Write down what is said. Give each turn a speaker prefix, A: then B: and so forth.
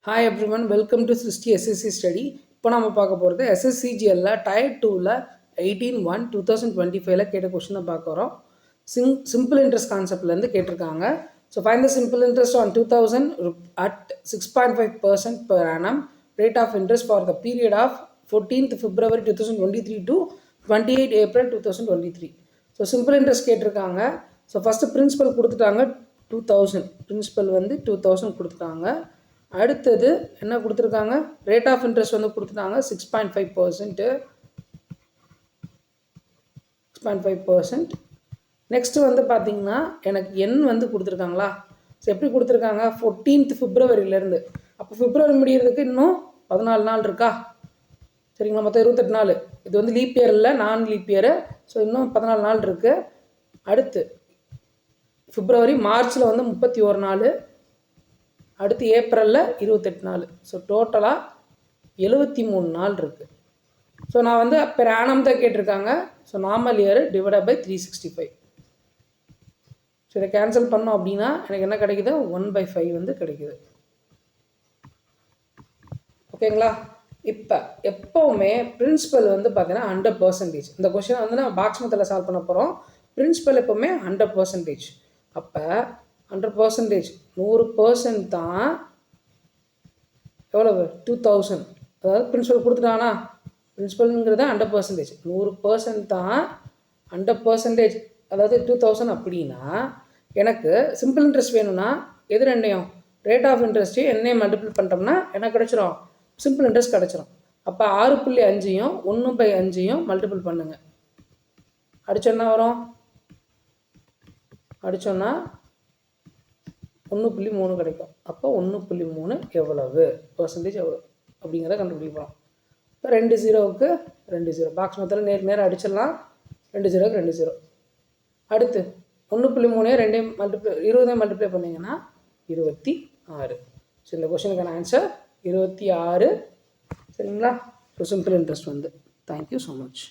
A: Hi everyone, welcome to Srishti SSC study. இப்போ நம்ம பார்க்க போகிறது SSCGL Tier 2ல 18/1/2025 கேட்ட கொஸ்டினை பார்க்க வரோம். சிம்பிள் இன்ட்ரெஸ்ட் கான்செப்ட்லேருந்து கேட்டிருக்காங்க. So find the simple interest on 2000 at 6.5% per annum rate of interest for the period of 14th February 2023 to 28 April 2023. So simple interest கேட்டிருக்காங்க. ஸோ ஃபஸ்ட்டு பிரின்சிபல் கொடுத்துட்டாங்க 2000, பிரின்சிபல் வந்து 2000 கொடுத்துட்டாங்க. அடுத்தது என்ன கொடுத்துருக்காங்க, ரேட் ஆஃப் இன்ட்ரெஸ்ட் வந்து கொடுத்துட்டாங்க 6.5%. நெக்ஸ்ட்டு வந்து பார்த்திங்கன்னா எனக்கு எண் வந்து கொடுத்துருக்காங்களா. ஸோ எப்படி கொடுத்துருக்காங்க, 14th Februaryலேருந்து, அப்போ பிப்ரவரி முடிகிறதுக்கு இன்னும் 14 நாள் இருக்கா, சரிங்களா, மொத்தம் 28 நாள். இது வந்து லீப் இயர் இல்லை, நான் லீப் இயரு. ஸோ இன்னும் 14 நாள் இருக்குது. அடுத்து பிப்ரவரி, மார்ச்சில் வந்து 31 நாள், அடுத்து ஏப்ரலில் 28 நாள். ஸோ டோட்டலாக 73 நாள் இருக்குது. ஸோ நான் வந்து பெர் ஆனம் தான் கேட்டிருக்காங்க. So normal year divide by 365. So இதை கேன்சல் பண்ணோம் அப்படின்னா எனக்கு என்ன கிடைக்குது, 1/5 வந்து கிடைக்குது. ஓகேங்களா. இப்போ எப்போவுமே பிரின்சிபல் வந்து பார்த்தீங்கன்னா 100%. இந்த கொஸ்டின் வந்து நான் பாக்ஸ் மெத்தடில் சால்வ் பண்ண போகிறோம். பிரின்சிபல் எப்போவுமே 100%. அப்போ 100%, 100% தான் எவ்வளவு, 2000. அதாவது பிரின்சிபல் கொடுத்துட்டானா, பிரின்சிபல்ங்கிறது 100%, 100% தான் 100%, அதாவது 2000. அப்படின்னா எனக்கு சிம்பிள் இன்ட்ரெஸ்ட் வேணும்னா எது ரெண்டையும், ரேட் ஆஃப் இன்ட்ரெஸ்ட்டையும் என்னையும் மல்டிபிள் பண்ணிட்டோம்னா என்ன கிடச்சிரும், சிம்பிள் இன்ட்ரெஸ்ட் கிடச்சிரும். அப்போ 6.5ஐயும் 1/5ஐயும் மல்டிபிள் பண்ணுங்கள். அடிச்சோன்னா வரும், அடித்தோன்னா 1.3 கிடைக்கும். அப்போ 1.3 எவ்வளவு பர்சன்டேஜ் எவ்வளோ அப்படிங்கிறத கண்டுபிடிப்போம். இப்போ 2 0க்கு 2 0 பாக்ஸ் மொத்தத்தில் நேரம் அடிச்சிடலாம். 2 0க்கு 2 0. அடுத்து 1.3 2 20 மல்டிப்ளை பண்ணிங்கன்னா 26. ஸோ இந்த கொஸ்டினுக்கான ஆன்சர் 26. சரிங்களா. ஸோ சிம்பிள் இன்ட்ரெஸ்ட் வந்து. Thank you so much.